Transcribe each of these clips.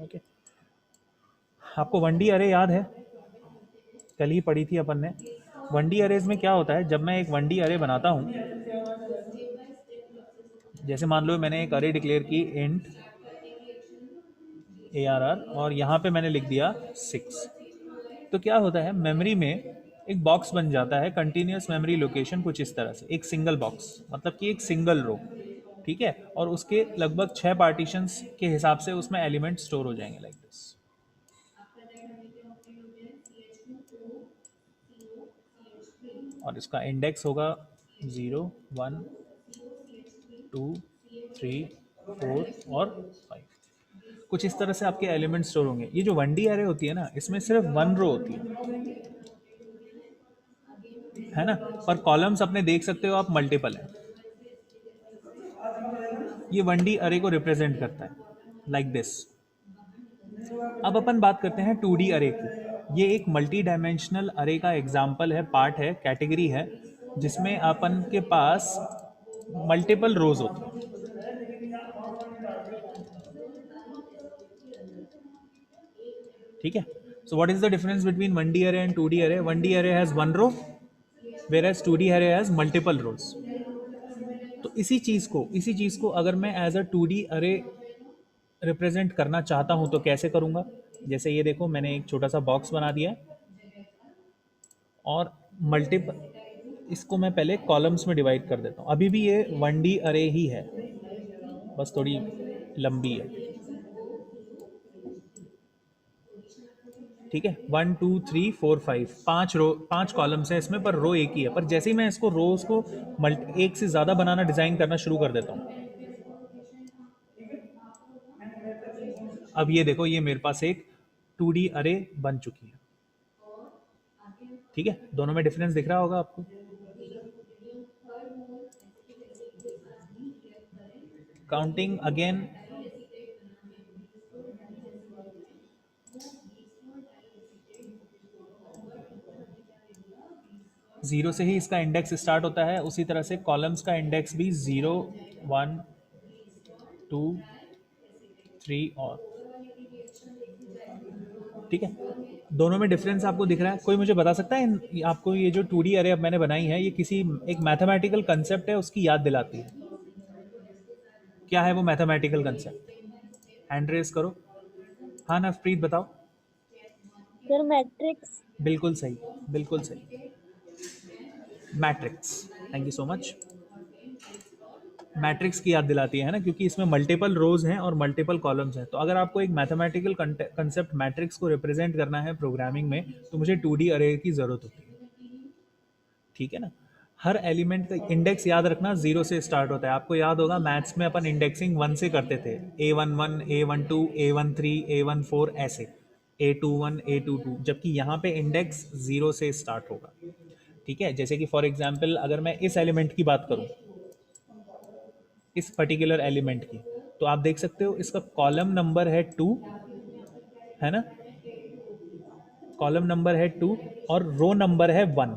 Okay, आपको one D अरे याद है? कल ही पढ़ी थी अपन ने। वन डी अरेज में क्या होता है, जब मैं एक वन डी अरे बनाता हूँ, जैसे मान लो मैंने एक अरे डिक्लेयर की इंट ARR और यहाँ पे मैंने लिख दिया 6, तो क्या होता है मेमोरी में एक बॉक्स बन जाता है, कंटिन्यूस मेमोरी लोकेशन कुछ इस तरह से, एक सिंगल बॉक्स, मतलब कि एक सिंगल रो। ठीक है, और उसके लगभग 6 पार्टीशंस के हिसाब से उसमें एलिमेंट स्टोर हो जाएंगे लाइक दिस। और इसका इंडेक्स होगा 0 1 2 3 4 और 5। कुछ इस तरह से आपके एलिमेंट स्टोर होंगे। ये जो वन डी एरे होती है ना, इसमें सिर्फ वन रो होती है ना, पर कॉलम्स अपने देख सकते हो आप मल्टीपल है। ये वन डी अरे को रिप्रेजेंट करता है लाइक दिस। अब अपन बात करते हैं टू डी अरे की। ये एक मल्टी डायमेंशनल अरे का एग्जाम्पल है, पार्ट है, कैटेगरी है, जिसमें अपन के पास मल्टीपल रोज होती हैं। ठीक है, so what is the difference between one D array and two D array? One D array has one row, whereas 2D array has multiple rows। तो इसी चीज़ को अगर मैं एज अ 2D अरे रिप्रेजेंट करना चाहता हूं तो कैसे करूंगा? जैसे ये देखो, मैंने एक छोटा सा बॉक्स बना दिया है और मल्टीपल, इसको मैं पहले कॉलम्स में डिवाइड कर देता हूं। अभी भी ये 1D अरे ही है, बस थोड़ी लंबी है। ठीक है, 1 2 3 4 5, 5 रो, 5 कॉलम्स हैं इसमें, पर रो एक ही है। पर जैसे ही मैं इसको रोज को एक से ज़्यादा बनाना, डिज़ाइन करना शुरू कर देता हूँ, अब ये देखो, ये मेरे पास एक 2D अरे बन चुकी है। ठीक है, दोनों में डिफरेंस दिख रहा होगा आपको। काउंटिंग अगेन, 0 से ही इसका इंडेक्स स्टार्ट होता है, उसी तरह से कॉलम्स का इंडेक्स भी 0 1 2 3 और। ठीक है, दोनों में डिफरेंस आपको दिख रहा है? कोई मुझे बता सकता है आपको ये जो 2D अरे अब मैंने बनाई है, ये किसी एक मैथमेटिकल कंसेप्ट है उसकी याद दिलाती है? क्या है वो मैथमेटिकल कंसेप्ट? हैंड रेस करो। हाँ नवप्रीत बताओ। Sir matrix. बिल्कुल सही, बिल्कुल सही, matrix. Thank you so much. Matrix की याद दिलाती है ना, क्योंकि इसमें मल्टीपल रोज हैं और मल्टीपल कॉलम्स हैं। तो अगर आपको एक मैथमेटिकल कंसेप्ट मैट्रिक्स को रिप्रेजेंट करना है प्रोग्रामिंग में, तो मुझे 2D अरे की जरूरत होती है। ठीक है ना, हर एलिमेंट का इंडेक्स याद रखना 0 से स्टार्ट होता है। आपको याद होगा मैथ्स में अपन इंडेक्सिंग 1 से करते थे, A11 A12 A13 A14 ऐसे, A21 A22, जबकि यहाँ पे इंडेक्स 0 से स्टार्ट होगा। ठीक है, जैसे कि फॉर एग्जाम्पल अगर मैं इस एलिमेंट की बात करूँ, इस पर्टिकुलर एलिमेंट की, तो आप देख सकते हो इसका कॉलम नंबर है 2, है ना, कॉलम नंबर है 2 और रो नंबर है 1।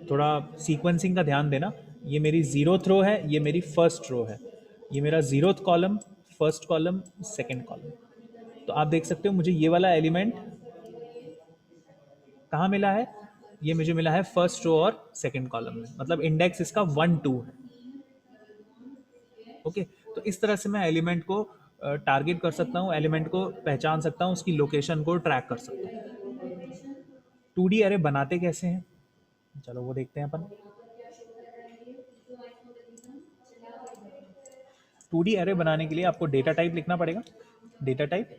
थोड़ा सीक्वेंसिंग का ध्यान देना, ये मेरी जीरोथ रो है, ये मेरी फर्स्ट रो है, ये मेरा zeroth column, first column, second column. तो आप देख सकते हो मुझे ये वाला एलिमेंट कहाँ मिला है? ये मुझे मिला है फर्स्ट रो और सेकंड कॉलम में, मतलब इंडेक्स इसका 1 2 है। ओके, तो इस तरह से मैं एलिमेंट को टारगेट कर सकता हूँ, एलिमेंट को पहचान सकता हूँ, उसकी लोकेशन को ट्रैक कर सकता हूँ। 2D अरे बनाते कैसे हैं, चलो वो देखते हैं अपन। 2D अरे बनाने के लिए आपको डेटा टाइप लिखना पड़ेगा, डेटा टाइप,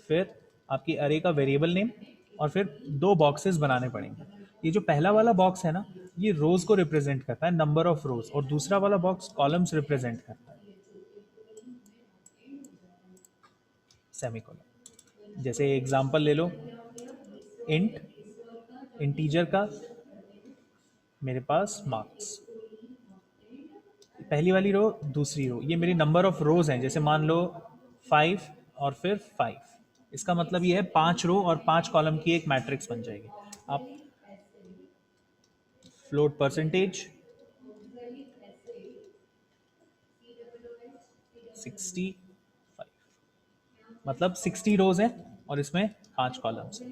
फिर आपकी अरे का वेरिएबल नेम, और फिर 2 बॉक्सेस बनाने पड़ेंगे। ये जो पहला वाला बॉक्स है ना, ये रोज को रिप्रेजेंट करता है, नंबर ऑफ रोज, और दूसरा वाला बॉक्स कॉलम्स रिप्रेजेंट करता है, सेमीकोलन। जैसे एग्जांपल ले लो, इंट, इंटीजर का मेरे पास मार्क्स, पहली वाली रो, दूसरी रो, ये मेरी नंबर ऑफ रोज हैं। जैसे मान लो 5 और फिर 5, इसका मतलब ये है 5 रो और 5 कॉलम की एक मैट्रिक्स बन जाएगी। आप फ्लोट परसेंटेज 65, मतलब 60 रोज हैं और इसमें 5 कॉलम्स हैं।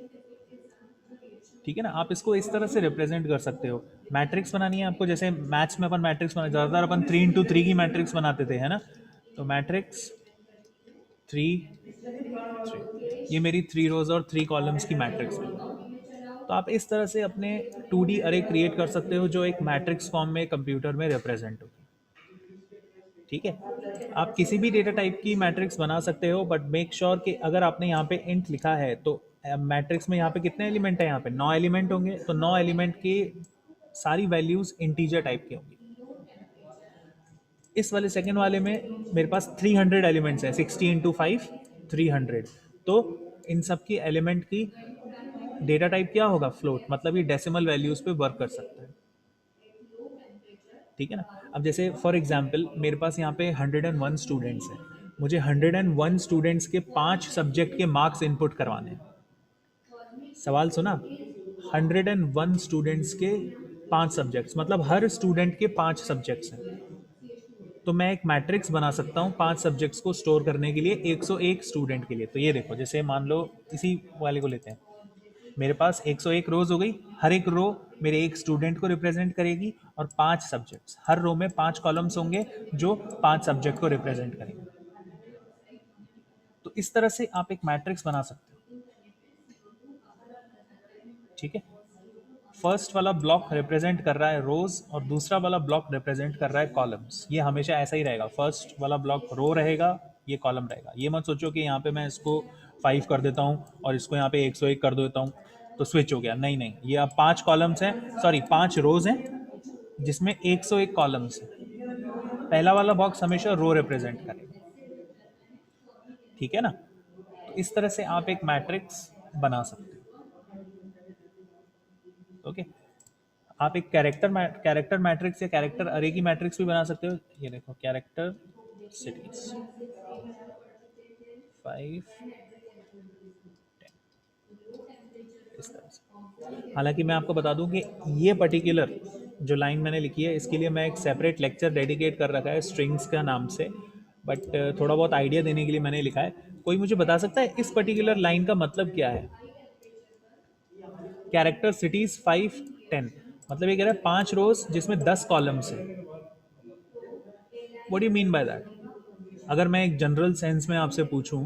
ठीक है ना, आप इसको इस तरह से रिप्रेजेंट कर सकते हो। मैट्रिक्स बनानी है आपको, जैसे मैथ्स में अपन मैट्रिक्स बना, ज़्यादातर अपन 3 into 3 की मैट्रिक्स बनाते थे, है ना। तो मैट्रिक्स 3 ये मेरी 3 रोज और 3 कॉलम्स की मैट्रिक्स है। तो आप इस तरह से अपने 2D अरे क्रिएट कर सकते हो जो एक मैट्रिक्स फॉर्म में कंप्यूटर में रिप्रेजेंट हो। ठीक है, आप किसी भी डेटा टाइप की मैट्रिक्स बना सकते हो, बट मेक श्योर कि अगर आपने यहाँ पे इंट लिखा है तो मैट्रिक्स में यहाँ पे कितने एलिमेंट है, यहाँ पे 9 एलिमेंट होंगे, तो 9 एलिमेंट की सारी वैल्यूज इंटीजर टाइप की होंगी। इस वाले सेकंड वाले में मेरे पास 300 एलिमेंट्स हैं, 60 into 5 300। तो इन सब की एलिमेंट की डेटा टाइप क्या होगा, फ्लोट, मतलब ये डेसिमल वैल्यूज पे वर्क कर सकता है। ठीक है ना। अब जैसे फॉर एग्जांपल मेरे पास यहाँ पे 101 स्टूडेंट्स हैं, मुझे 101 स्टूडेंट्स के 5 सब्जेक्ट के मार्क्स इनपुट करवाने हैं। सवाल सुना, 101 स्टूडेंट्स के 5 सब्जेक्ट्स, मतलब हर स्टूडेंट के 5 सब्जेक्ट्स हैं। तो मैं एक मैट्रिक्स बना सकता हूँ 5 सब्जेक्ट्स को स्टोर करने के लिए 101 स्टूडेंट के लिए। तो ये देखो, जैसे मान लो इसी वाले को लेते हैं, मेरे पास 101 रोज हो गई, हर एक रो मेरे एक स्टूडेंट को रिप्रेजेंट करेगी और 5 सब्जेक्ट्स, हर रो में 5 कॉलम्स होंगे जो 5 सब्जेक्ट को रिप्रेजेंट करेंगे। तो इस तरह से आप एक मैट्रिक्स बना सकते हो। ठीक है, फर्स्ट वाला ब्लॉक रिप्रेजेंट कर रहा है रोज और दूसरा वाला ब्लॉक रिप्रेजेंट कर रहा है कॉलम्स। ये हमेशा ऐसा ही रहेगा, फर्स्ट वाला ब्लॉक रो रहेगा, ये कॉलम रहेगा। ये मत सोचो कि यहाँ पे मैं इसको 5 कर देता हूँ और इसको यहाँ पे 101 कर देता हूँ तो स्विच हो गया। नहीं नहीं, ये अब 5 कॉलम्स हैं, सॉरी 5 रोज हैं जिसमें 101 कॉलम्स हैं। पहला वाला बॉक्स हमेशा रो रिप्रेजेंट करेगा। ठीक है ना। तो इस तरह से आप एक मैट्रिक्स बना सकते हो। ओके, आप एक कैरेक्टर मैट्रिक्स या कैरेक्टर अरे की मैट्रिक्स भी बना सकते हो। ये देखो, कैरेक्टर सिटीज 5 इस तरह से। हालांकि मैं आपको बता दूं कि ये पर्टिकुलर जो लाइन मैंने लिखी है इसके लिए मैं एक सेपरेट लेक्चर डेडिकेट कर रखा है स्ट्रिंग्स का नाम से, बट थोड़ा बहुत आइडिया देने के लिए मैंने लिखा है। कोई मुझे बता सकता है इस पर्टिकुलर लाइन का मतलब क्या है? कैरेक्टर सिटीज 5 10, मतलब ये कह रहा है 5 रोज जिसमें 10 कॉलम्स है। What do you mean by that? अगर मैं एक जनरल सेंस में आपसे पूछूं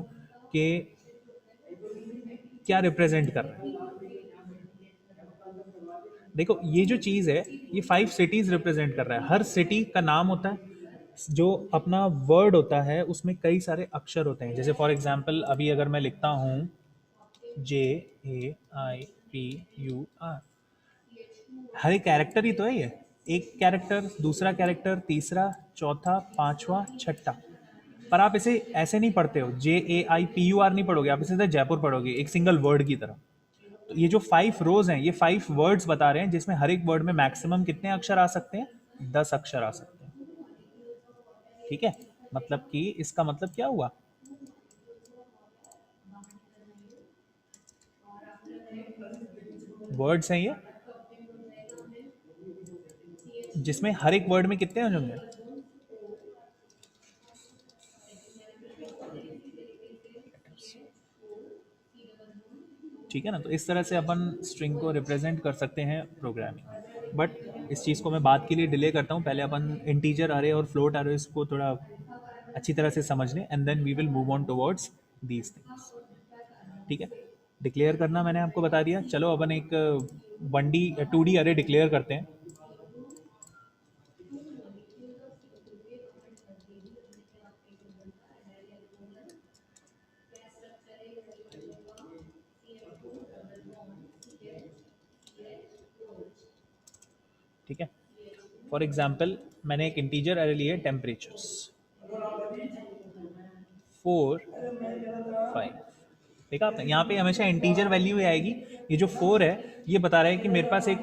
कि क्या रिप्रेजेंट कर रहा है, देखो ये जो चीज है ये 5 सिटीज रिप्रेजेंट कर रहा है। हर सिटी का नाम होता है, जो अपना वर्ड होता है उसमें कई सारे अक्षर होते हैं। जैसे फॉर एग्जांपल अभी अगर मैं लिखता हूँ JAIPUR, हर एक कैरेक्टर ही तो है ये। एक कैरेक्टर, दूसरा कैरेक्टर, तीसरा, चौथा, पांचवा, छठा। पर आप इसे ऐसे नहीं पढ़ते हो, JAIPUR नहीं पढ़ोगे, आप इसे सीधे जयपुर पढ़ोगे एक सिंगल वर्ड की तरह। तो ये जो 5 रोज हैं ये 5 वर्ड्स बता रहे हैं जिसमें हर एक वर्ड में मैक्सिमम कितने अक्षर आ सकते हैं, 10 अक्षर आ सकते हैं। ठीक है, मतलब कि इसका मतलब क्या हुआ, वर्ड्स हैं ये जिसमें हर एक वर्ड में कितने होंगे, ठीक है ना। तो इस तरह से अपन स्ट्रिंग को रिप्रेजेंट कर सकते हैं प्रोग्रामिंग में। बट इस चीज़ को मैं बात के लिए डिले करता हूँ, पहले अपन इंटीजर अरे और फ्लोट अरे को थोड़ा अच्छी तरह से समझ लें, and then we will move on towards these things. ठीक है, डिक्लेयर करना मैंने आपको बता दिया। चलो अपन एक 1D 2D अरे डिक्लेयर करते हैं। ठीक है, फॉर एग्जाम्पल मैंने एक इंटीजर अरे लिए टेम्परेचर्स 4 5। देखा आपने, यहाँ पे हमेशा इंटीजर वैल्यू ही आएगी। ये जो 4 है ये बता रहा है कि मेरे पास एक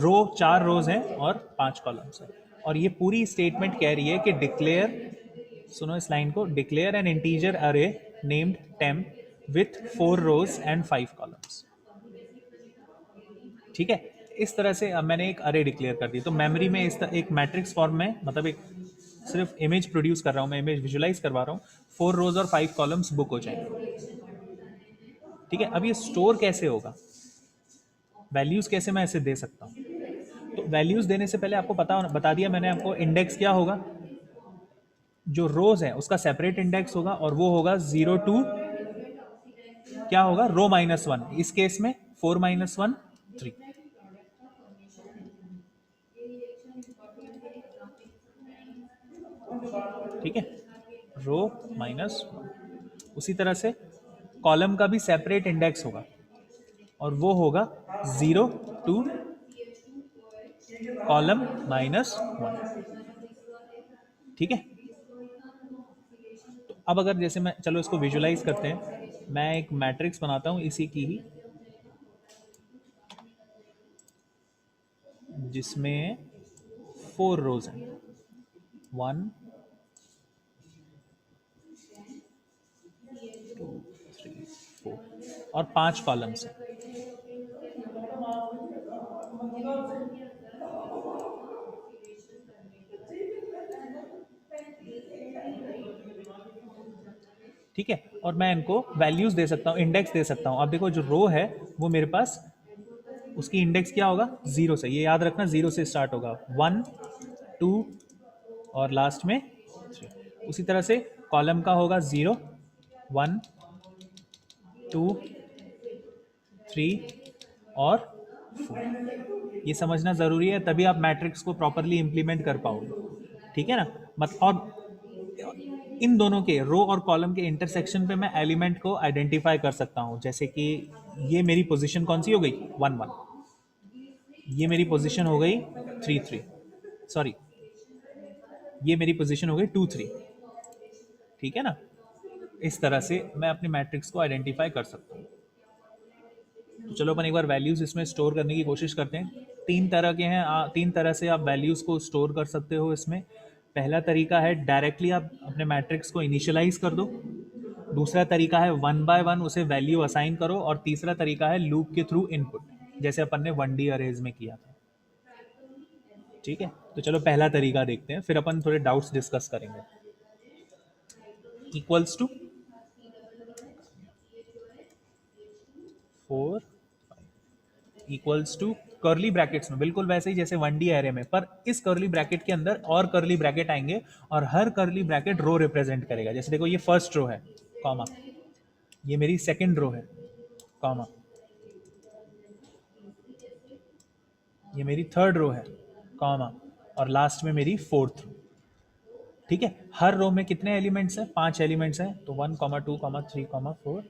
रो 4 रोज हैं और 5 कॉलम्स हैं। और ये पूरी स्टेटमेंट कह रही है कि डिक्लेयर, सुनो इस लाइन को, declare an integer array named temp with 4 rows and 5 columns. ठीक है, इस तरह से अब मैंने एक अरे डिक्लेयर कर दी। तो मेमोरी में इस एक मैट्रिक्स फॉर्म में, मतलब एक सिर्फ इमेज प्रोड्यूस कर रहा हूँ मैं, इमेज विजुलाइज करवा रहा हूँ। 4 रोज और 5 कॉलम्स बुक हो जाएंगे। ठीक है, अब ये स्टोर कैसे होगा, वैल्यूज कैसे मैं ऐसे दे सकता हूँ? तो वैल्यूज देने से पहले आपको बता दिया मैंने आपको, इंडेक्स क्या होगा, जो रोज है उसका सेपरेट इंडेक्स होगा और वो होगा 0 टू क्या होगा, रो -1। इस केस में 4 - 1 3। ठीक है, रो -1। उसी तरह से कॉलम का भी सेपरेट इंडेक्स होगा और वो होगा 0 टू कॉलम -1। ठीक है, तो अब अगर जैसे मैं, चलो इसको विजुलाइज करते हैं, मैं एक मैट्रिक्स बनाता हूं इसी की ही, जिसमें 4 रोज हैं, 1 2 3 4 और 5 कॉलम्स हैं। ठीक है, और मैं इनको वैल्यूज दे सकता हूँ, इंडेक्स दे सकता हूँ। अब देखो जो रो है वो मेरे पास, उसकी इंडेक्स क्या होगा, 0 से, ये याद रखना 0 से स्टार्ट होगा, 1 2 और लास्ट में 3। उसी तरह से कॉलम का होगा 0 1 2 3 और 4। ये समझना ज़रूरी है, तभी आप मैट्रिक्स को प्रॉपरली इंप्लीमेंट कर पाओगे। ठीक है ना, मत और इन दोनों के, रो और कॉलम के इंटरसेक्शन पे मैं एलिमेंट को आइडेंटिफाई कर सकता हूँ। जैसे कि ये मेरी पोजीशन कौन सी हो गई, 1 1, ये मेरी पोजीशन हो गई 3 3, सॉरी ये मेरी पोजीशन हो गई 2 3। ठीक है ना, इस तरह से मैं अपने मैट्रिक्स को आइडेंटिफाई कर सकता हूँ। तो चलो अपन एक बार वैल्यूज इसमें स्टोर करने की कोशिश करते हैं। 3 तरह के हैं, 3 तरह से आप वैल्यूज को स्टोर कर सकते हो इसमें। पहला तरीका है डायरेक्टली आप अपने मैट्रिक्स को इनिशियलाइज कर दो, दूसरा तरीका है 1 बाय 1 उसे वैल्यू असाइन करो, और तीसरा तरीका है लूप के थ्रू इनपुट, जैसे अपन ने 1D अरेज में किया था। ठीक है, तो चलो पहला तरीका देखते हैं, फिर अपन थोड़े डाउट्स डिस्कस करेंगे। Equals to 4 equals to curly brackets में, बिल्कुल वैसे ही जैसे 1D एरे में, पर इस कर्ली ब्रैकेट के अंदर और कर्ली ब्रैकेट आएंगे और हर कर्ली ब्रैकेट रो रिप्रेजेंट करेगा। जैसे देखो ये फर्स्ट रो है, कॉमा, ये मेरी सेकंड रो है, कॉमा, ये मेरी थर्ड रो है, कॉमा, और लास्ट में मेरी फोर्थ रो। ठीक है, हर रो में कितने एलिमेंट्स हैं, 5 एलिमेंट्स हैं, तो 1 2 3 4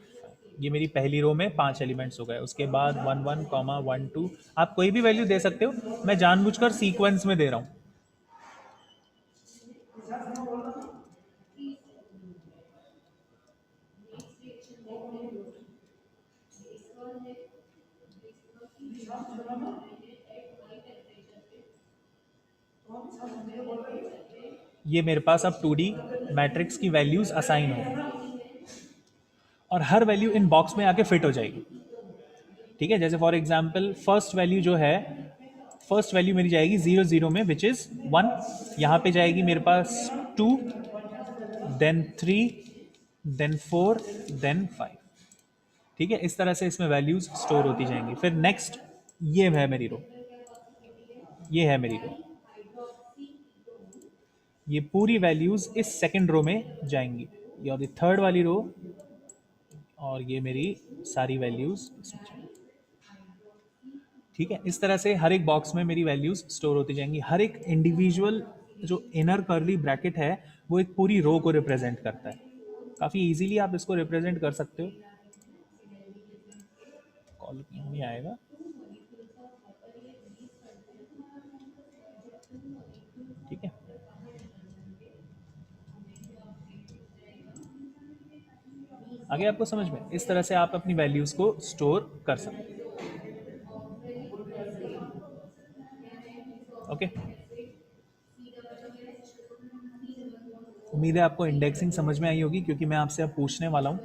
ये मेरी पहली रो में 5 एलिमेंट्स हो गए। उसके बाद 1 1 1 2, आप कोई भी वैल्यू दे सकते हो, मैं जानबूझकर सीक्वेंस में दे रहा हूँ। ये मेरे पास अब 2D मैट्रिक्स की वैल्यूज असाइन हो और हर वैल्यू इन बॉक्स में आके फिट हो जाएगी। ठीक है, जैसे फॉर एग्जांपल फर्स्ट वैल्यू जो है, फर्स्ट वैल्यू मेरी जाएगी 0 0 में, विच इज 1। यहाँ पे जाएगी मेरे पास 2, देन 3, देन 4, देन 5। ठीक है, इस तरह से इसमें वैल्यूज स्टोर होती जाएंगी। फिर नेक्स्ट, ये है मेरी रो, ये है मेरी रो, ये पूरी वैल्यूज इस सेकंड रो में जाएंगी, ये और ये थर्ड वाली रो, और ये मेरी सारी वैल्यूज इसमें जाएंगी। ठीक है, इस तरह से हर एक बॉक्स में मेरी वैल्यूज स्टोर होती जाएंगी। हर एक इंडिविजुअल जो इनर कर्ली ब्रैकेट है वो एक पूरी रो को रिप्रेजेंट करता है। काफ़ी इजीली आप इसको रिप्रेजेंट कर सकते हो। कॉलम नहीं आएगा, ठीक है। आगे आपको समझ में, इस तरह से आप अपनी वैल्यूज को स्टोर कर सकते हैं। ओके, उम्मीद है आपको इंडेक्सिंग समझ में आई होगी, क्योंकि मैं आपसे अब पूछने वाला हूँ